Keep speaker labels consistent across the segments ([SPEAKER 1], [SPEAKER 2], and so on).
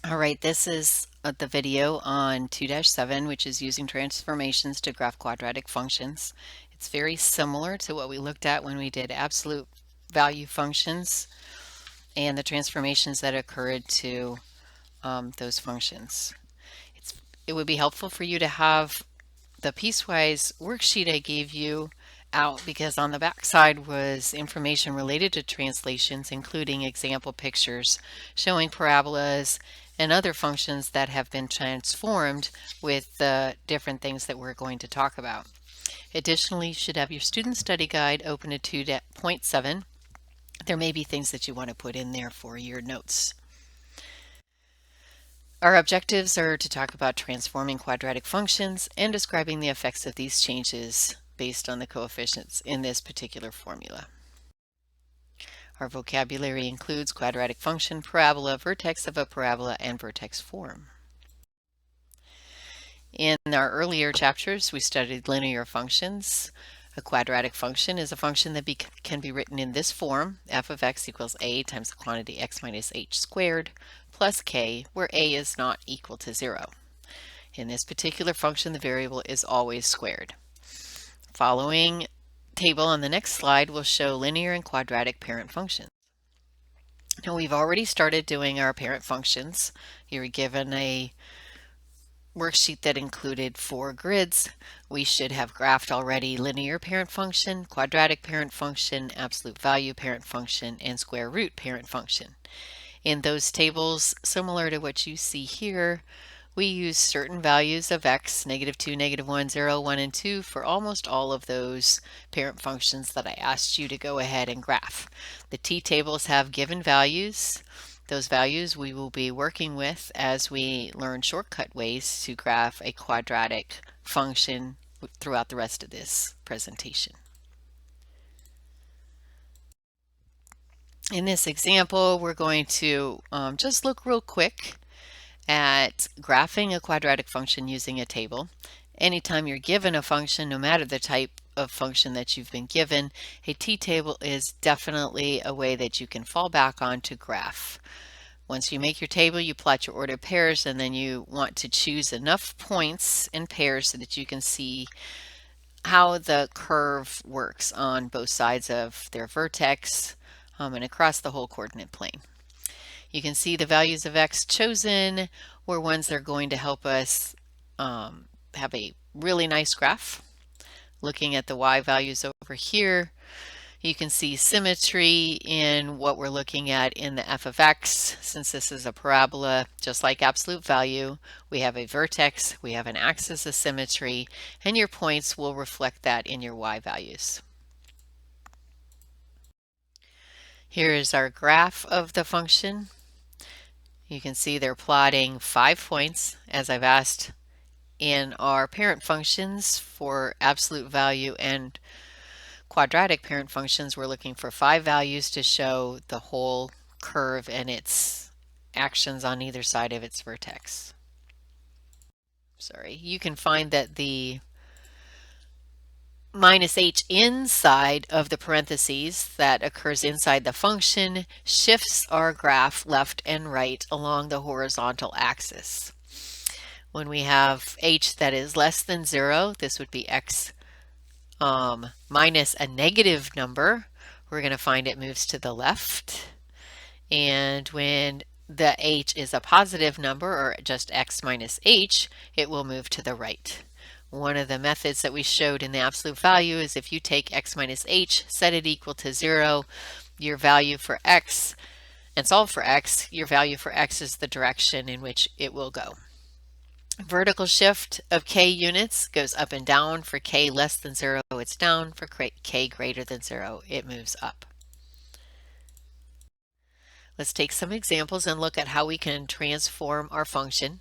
[SPEAKER 1] All right, this is the video on 2-7, which is using transformations to graph quadratic functions. It's very similar to what we looked at when we did absolute value functions and the transformations that occurred to those functions. It would be helpful for you to have the piecewise worksheet I gave you out, because on the back side was information related to translations, including example pictures showing parabolas and other functions that have been transformed with the different things that we're going to talk about. Additionally, you should have your student study guide open to 2.7. There may be things that you want to put in there for your notes. Our objectives are to talk about transforming quadratic functions and describing the effects of these changes based on the coefficients in this particular formula. Our vocabulary includes quadratic function, parabola, vertex of a parabola, and vertex form. In our earlier chapters, we studied linear functions. A quadratic function is a function that can be written in this form: f of x equals a times the quantity x minus h squared plus k, where a is not equal to 0. In this particular function, the variable is always squared. Following table on the next slide will show linear and quadratic parent functions. Now, we've already started doing our parent functions. You were given a worksheet that included 4 grids. We should have graphed already linear parent function, quadratic parent function, absolute value parent function, and square root parent function. In those tables, similar to what you see here, we use certain values of x, -2, -1, 0, 1, and 2 for almost all of those parent functions that I asked you to go ahead and graph. The t-tables have given values. Those values we will be working with as we learn shortcut ways to graph a quadratic function throughout the rest of this presentation. In this example, we're going to just look real quick at graphing a quadratic function using a table. Anytime you're given a function, no matter the type of function that you've been given, a t-table is definitely a way that you can fall back on to graph. Once you make your table, you plot your ordered pairs, and then you want to choose enough points in pairs so that you can see how the curve works on both sides of their vertex and across the whole coordinate plane. You can see the values of x chosen were ones that are going to help us have a really nice graph. Looking at the y values over here, you can see symmetry in what we're looking at in the f of x. Since this is a parabola, just like absolute value, we have a vertex, we have an axis of symmetry, and your points will reflect that in your y values. Here is our graph of the function. You can see they're plotting 5 points, as I've asked in our parent functions for absolute value and quadratic parent functions. We're looking for 5 values to show the whole curve and its actions on either side of its vertex. Sorry, you can find that the minus h inside of the parentheses that occurs inside the function shifts our graph left and right along the horizontal axis. When we have h that is less than 0, this would be x minus a negative number. We're going to find it moves to the left. And when the h is a positive number, or just x minus h, it will move to the right. One of the methods that we showed in the absolute value is if you take x minus h, set it equal to 0, your value for x, and solve for x, your value for x is the direction in which it will go. Vertical shift of k units goes up and down. For k less than 0, it's down. For k greater than 0, it moves up. Let's take some examples and look at how we can transform our function.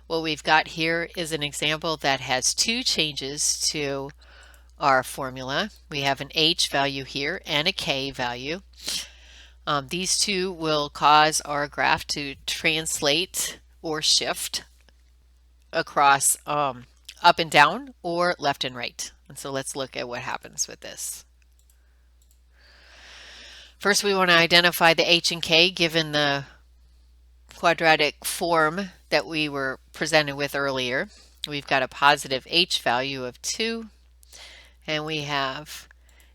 [SPEAKER 1] What we've got here is an example that has 2 changes to our formula. We have an h value here and a k value. These 2 will cause our graph to translate or shift across up and down or left and right. And so let's look at what happens with this. First, we want to identify the h and k given the quadratic form that we were presented with earlier. We've got a positive h value of 2, and we have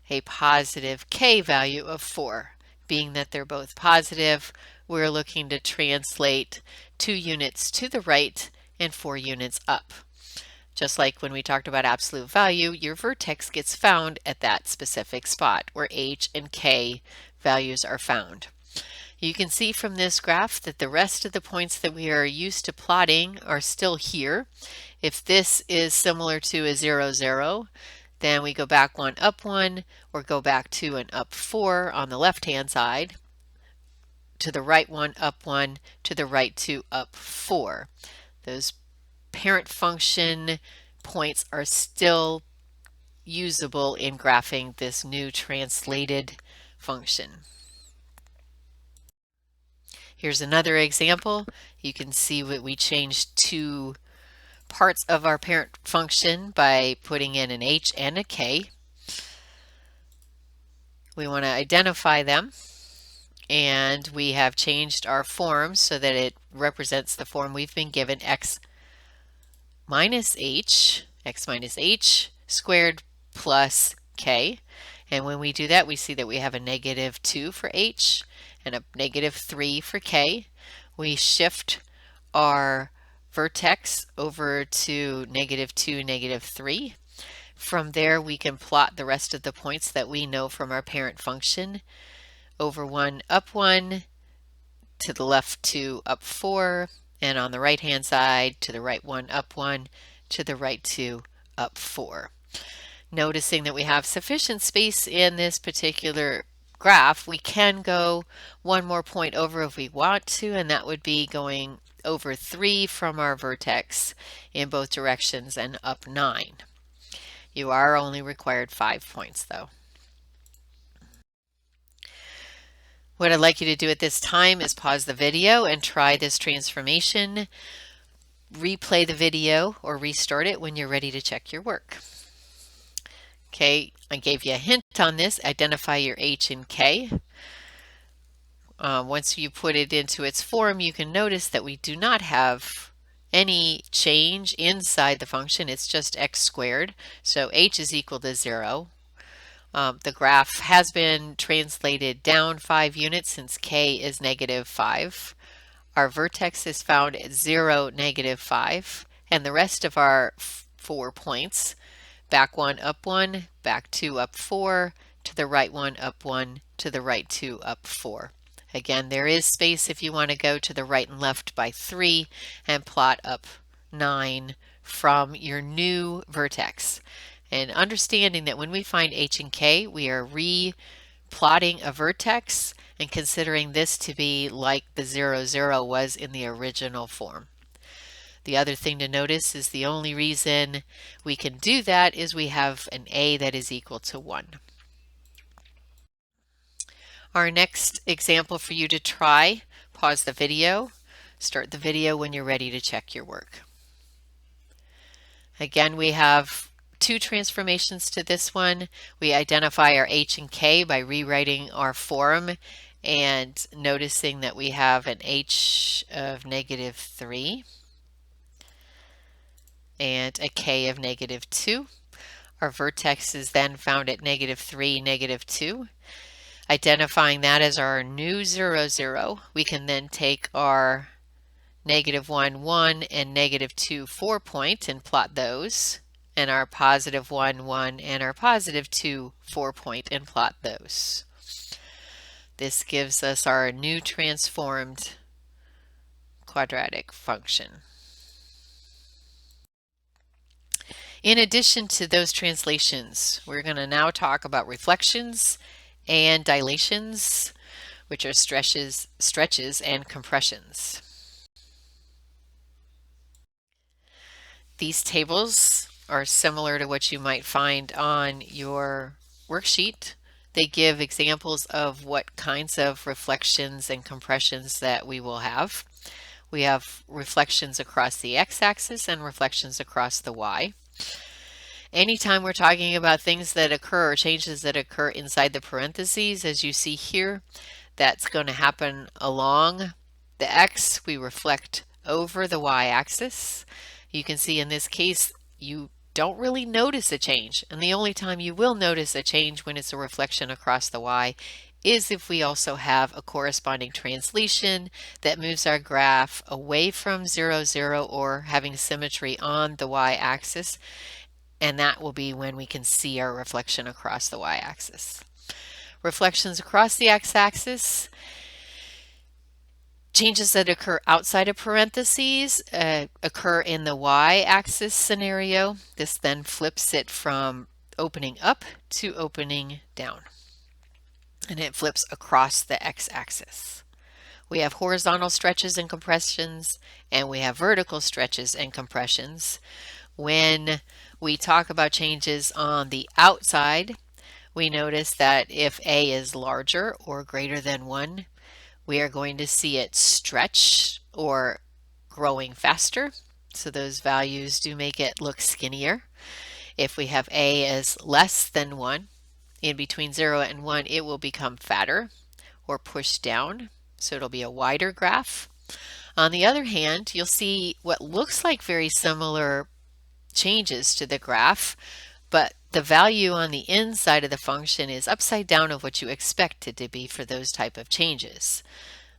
[SPEAKER 1] a positive k value of 4. Being that they're both positive, we're looking to translate 2 units to the right and 4 units up. Just like when we talked about absolute value, your vertex gets found at that specific spot where h and k values are found. You can see from this graph that the rest of the points that we are used to plotting are still here. If this is similar to a 0, 0, then we go back 1, up 1, or go back 2 and up 4 on the left-hand side, to the right 1, up 1, to the right 2, up 4. Those parent function points are still usable in graphing this new translated function. Here's another example. You can see that we changed 2 parts of our parent function by putting in an h and a k. We want to identify them, and we have changed our form so that it represents the form we've been given, x minus h squared plus k. And when we do that, we see that we have a negative 2 for h and a negative 3 for k. We shift our vertex over to negative 2, negative 3. From there, we can plot the rest of the points that we know from our parent function. Over 1, up 1, to the left 2, up 4, and on the right hand side, to the right 1, up 1, to the right 2, up 4. Noticing that we have sufficient space in this particular graph, we can go one more point over if we want to, and that would be going over 3 from our vertex in both directions and up 9. You are only required 5 points though. What I'd like you to do at this time is pause the video and try this transformation. Replay the video or restart it when you're ready to check your work. Okay, I gave you a hint on this. Identify your h and k. Once you put it into its form, you can notice that we do not have any change inside the function. It's just x squared. So h is equal to 0. The graph has been translated down 5 units since k is negative 5. Our vertex is found at 0, negative 5. And the rest of our 4 points, back 1, up 1, back 2, up 4, to the right 1, up 1, to the right 2, up 4. Again, there is space if you want to go to the right and left by 3 and plot up 9 from your new vertex. And understanding that when we find h and k, we are re-plotting a vertex and considering this to be like the 0, 0 was in the original form. The other thing to notice is the only reason we can do that is we have an a that is equal to 1. Our next example for you to try, pause the video, start the video when you're ready to check your work. Again, we have 2 transformations to this one. We identify our h and k by rewriting our form and noticing that we have an h of negative 3 and a k of negative 2. Our vertex is then found at negative 3, negative 2. Identifying that as our new 0, 0, we can then take our negative 1, 1 and negative 2, 4 point and plot those, and our positive 1, 1 and our positive 2, 4 point and plot those. This gives us our new transformed quadratic function. In addition to those translations, we're going to now talk about reflections and dilations, which are stretches and compressions. These tables are similar to what you might find on your worksheet. They give examples of what kinds of reflections and compressions that we will have. We have reflections across the x-axis and reflections across the y. Anytime we're talking about things that occur or changes that occur inside the parentheses, as you see here, that's going to happen along The x we reflect over the y-axis. You can see in this case you don't really notice a change, and the only time you will notice a change when it's a reflection across the y is if we also have a corresponding translation that moves our graph away from 0, 0 or having symmetry on the y-axis, and that will be when we can see our reflection across the y-axis. Reflections across the x-axis, changes that occur outside of parentheses occur in the y-axis scenario. This then flips it from opening up to opening down, and it flips across the x-axis. We have horizontal stretches and compressions, and we have vertical stretches and compressions. When we talk about changes on the outside, we notice that if A is larger or greater than 1, we are going to see it stretch or growing faster. So those values do make it look skinnier. If we have A as less than 1, in between 0 and 1, it will become fatter or pushed down. So it'll be a wider graph. On the other hand, you'll see what looks like very similar changes to the graph, but the value on the inside of the function is upside down of what you expect it to be for those type of changes.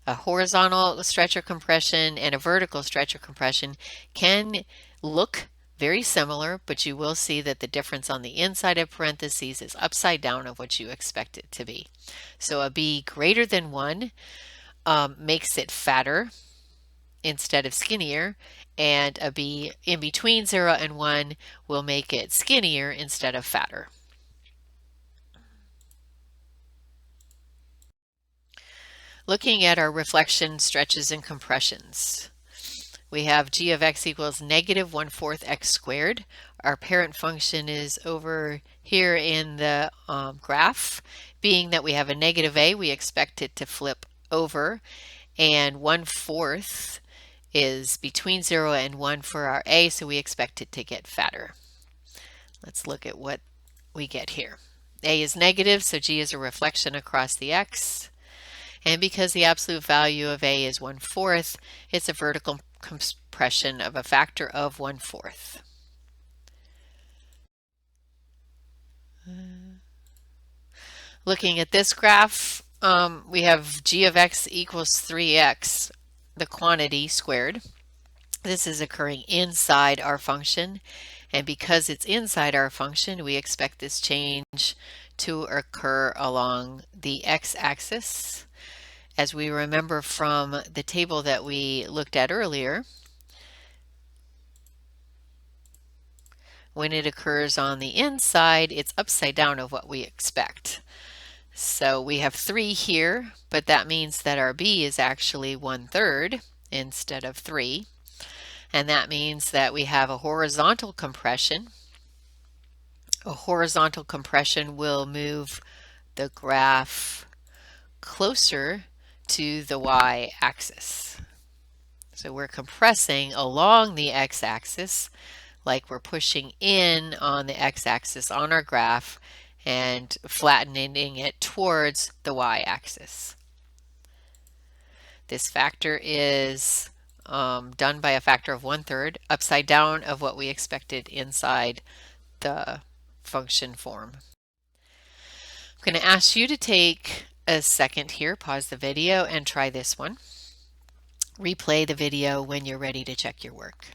[SPEAKER 1] A horizontal stretch or compression and a vertical stretch or compression can look very similar, but you will see that the difference on the inside of parentheses is upside down of what you expect it to be. So a b greater than 1 makes it fatter instead of skinnier, and a b in between 0 and 1 will make it skinnier instead of fatter. Looking at our reflection stretches and compressions, we have g of x equals negative 1/4 x squared. Our parent function is over here in the graph. Being that we have a negative a, we expect it to flip over, and 1/4 is between 0 and 1 for our a, so we expect it to get fatter. Let's look at what we get here. A is negative, so g is a reflection across the x. And because the absolute value of a is 1/4, it's a vertical compression of a factor of 1/4. Looking at this graph, we have g of x equals 3x, the quantity squared. This is occurring inside our function, and because it's inside our function, we expect this change to occur along the x-axis. As we remember from the table that we looked at earlier, when it occurs on the inside, it's upside down of what we expect. So we have 3 here, but that means that our b is actually 1/3 instead of 3. And that means that we have a horizontal compression. A horizontal compression will move the graph closer to the y-axis. So we're compressing along the x-axis, like we're pushing in on the x-axis on our graph and flattening it towards the y-axis. This factor is done by a factor of 1/3, upside down of what we expected inside the function form. I'm going to ask you to take a second here, pause the video, and try this one. Replay the video when you're ready to check your work.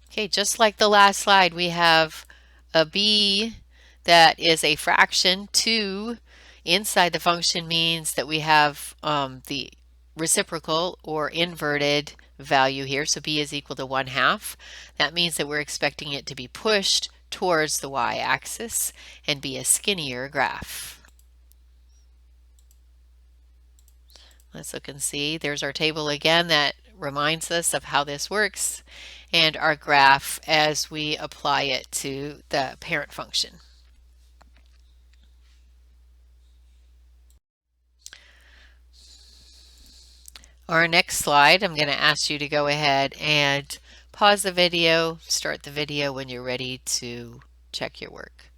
[SPEAKER 1] Okay, just like the last slide, we have a b that is a fraction. 2 inside the function means that we have the reciprocal or inverted value here. So b is equal to 1/2. That means that we're expecting it to be pushed towards the y-axis and be a skinnier graph. Let's look and see. There's our table again that reminds us of how this works, and our graph as we apply it to the parent function. Our next slide, I'm going to ask you to go ahead and pause the video, start the video when you're ready to check your work.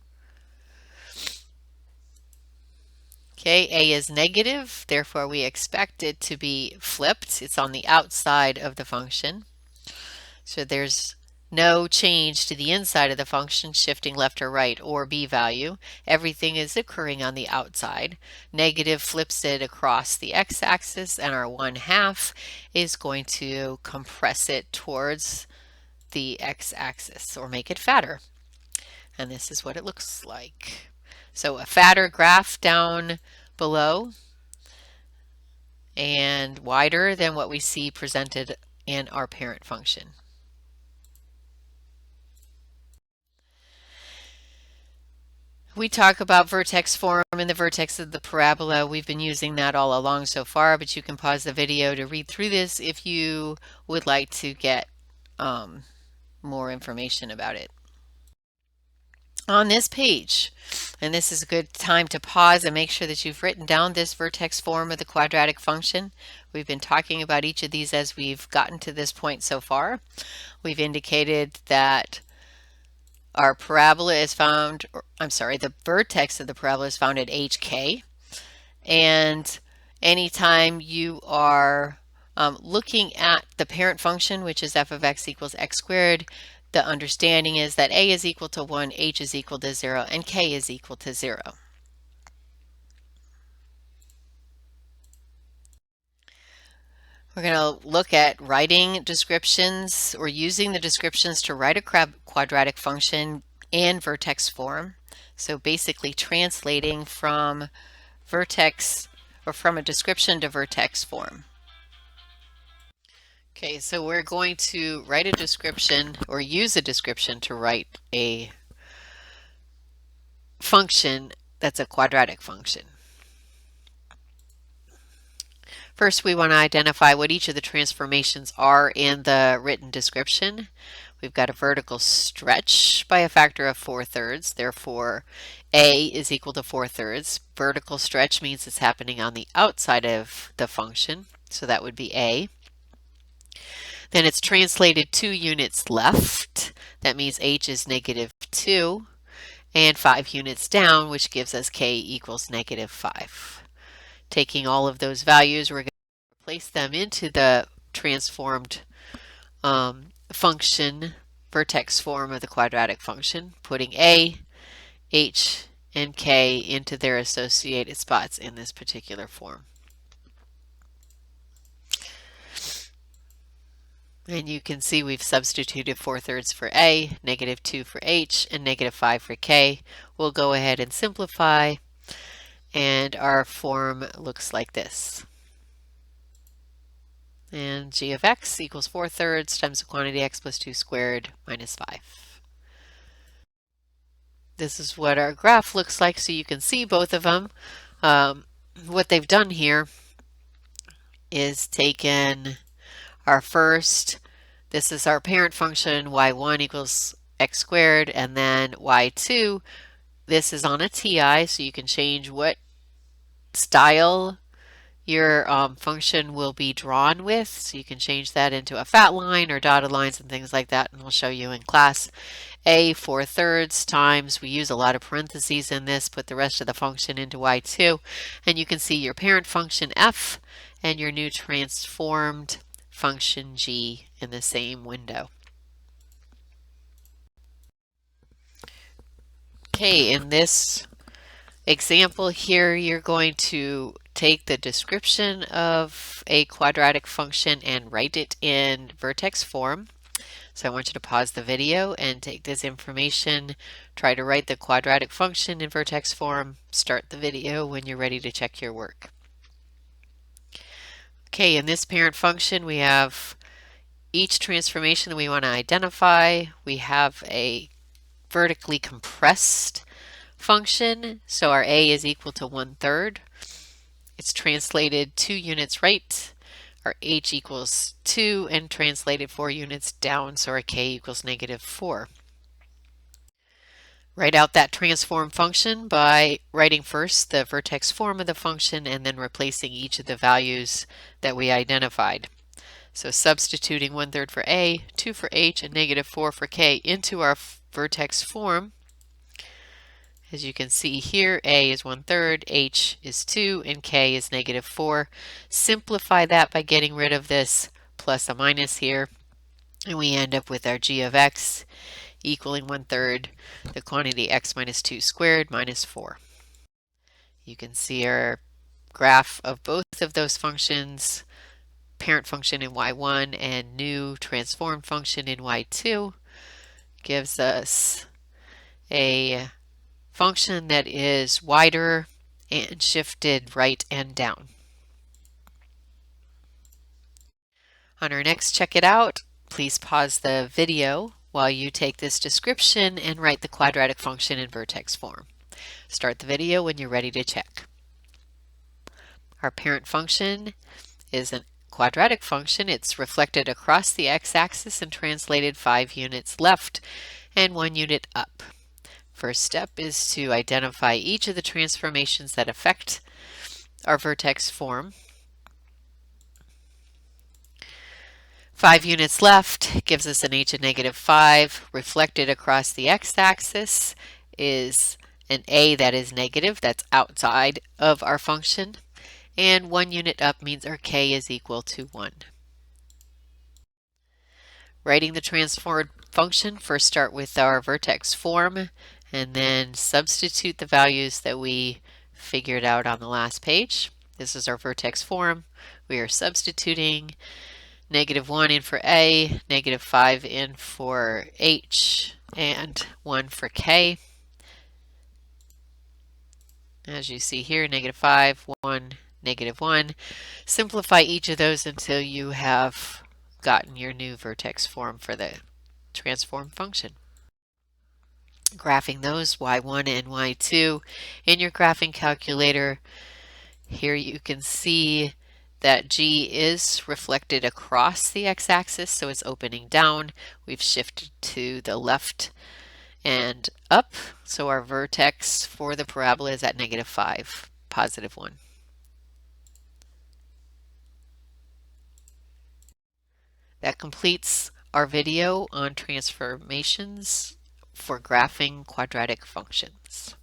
[SPEAKER 1] Okay, a is negative, therefore we expect it to be flipped. It's on the outside of the function. So there's no change to the inside of the function, shifting left or right or b value. Everything is occurring on the outside. Negative flips it across the x-axis, and our 1/2 is going to compress it towards the x-axis or make it fatter. And this is what it looks like. So a fatter graph down below and wider than what we see presented in our parent function. We talk about vertex form and the vertex of the parabola. We've been using that all along so far, but you can pause the video to read through this if you would like to get more information about it. On this page, and this is a good time to pause and make sure that you've written down this vertex form of the quadratic function. We've been talking about each of these as we've gotten to this point so far. We've indicated that our parabola is found, the vertex of the parabola is found at hk. And anytime you are looking at the parent function, which is f of x equals x squared, the understanding is that a is equal to 1, h is equal to 0, and k is equal to 0. We're going to look at writing descriptions or using the descriptions to write a quadratic function in vertex form. So basically translating from vertex or from a description to vertex form. Okay, so we're going to write a description or use a description to write a function that's a quadratic function. First, we want to identify what each of the transformations are in the written description. We've got a vertical stretch by a factor of 4/3. Therefore, a is equal to 4/3. Vertical stretch means it's happening on the outside of the function, so that would be a. Then it's translated 2 units left. That means h is -2. And 5 units down, which gives us k equals -5. Taking all of those values, we're going to place them into the transformed function, vertex form of the quadratic function, putting a, h, and k into their associated spots in this particular form. And you can see we've substituted 4/3 for a, -2 for h, and -5 for k. We'll go ahead and simplify, and our form looks like this. And g of x equals 4/3 times the quantity x plus 2 squared minus 5. This is what our graph looks like, so you can see both of them. What they've done here is taken our first, this is our parent function, y1 equals x squared, and then y2, this is on a TI, so you can change what style your function will be drawn with. So you can change that into a fat line or dotted lines and things like that, and we'll show you in class. A 4/3 times, we use a lot of parentheses in this, put the rest of the function into y2, and you can see your parent function f and your new transformed function g in the same window. Okay, in this example here, you're going to take the description of a quadratic function and write it in vertex form. So I want you to pause the video and take this information, try to write the quadratic function in vertex form, start the video when you're ready to check your work. Okay, in this parent function we have each transformation that we want to identify. We have a vertically compressed function, so our a is equal to 1/3. It's translated 2 units right. Our h equals 2 and translated 4 units down, so our k equals -4. Write out that transform function by writing first the vertex form of the function and then replacing each of the values that we identified. So substituting 1/3 for a, 2 for h, and -4 for k into our vertex form. As you can see here, a is 1/3, h is 2, and k is -4. Simplify that by getting rid of this plus a minus here, and we end up with our g of x equaling 1/3 the quantity x minus 2 squared minus 4. You can see our graph of both of those functions, parent function in y1 and new transformed function in y2, gives us a function that is wider and shifted right and down. On our next check it out, please pause the video while you take this description and write the quadratic function in vertex form. Start the video when you're ready to check. Our parent function is a quadratic function. It's reflected across the x-axis and translated 5 units left and 1 unit up. First step is to identify each of the transformations that affect our vertex form. 5 units left gives us an h of -5. Reflected across the x-axis is an a that is negative, that's outside of our function. And 1 unit up means our k is equal to 1. Writing the transformed function, first start with our vertex form and then substitute the values that we figured out on the last page. This is our vertex form. We are substituting -1 in for a, -5 in for h, and 1 for k. As you see here, -5, 1, -1. Simplify each of those until you have gotten your new vertex form for the transform function. Graphing those, y1 and y2, in your graphing calculator. Here you can see that g is reflected across the x-axis, so it's opening down. We've shifted to the left and up, so our vertex for the parabola is at -5, +1. That completes our video on transformations for graphing quadratic functions.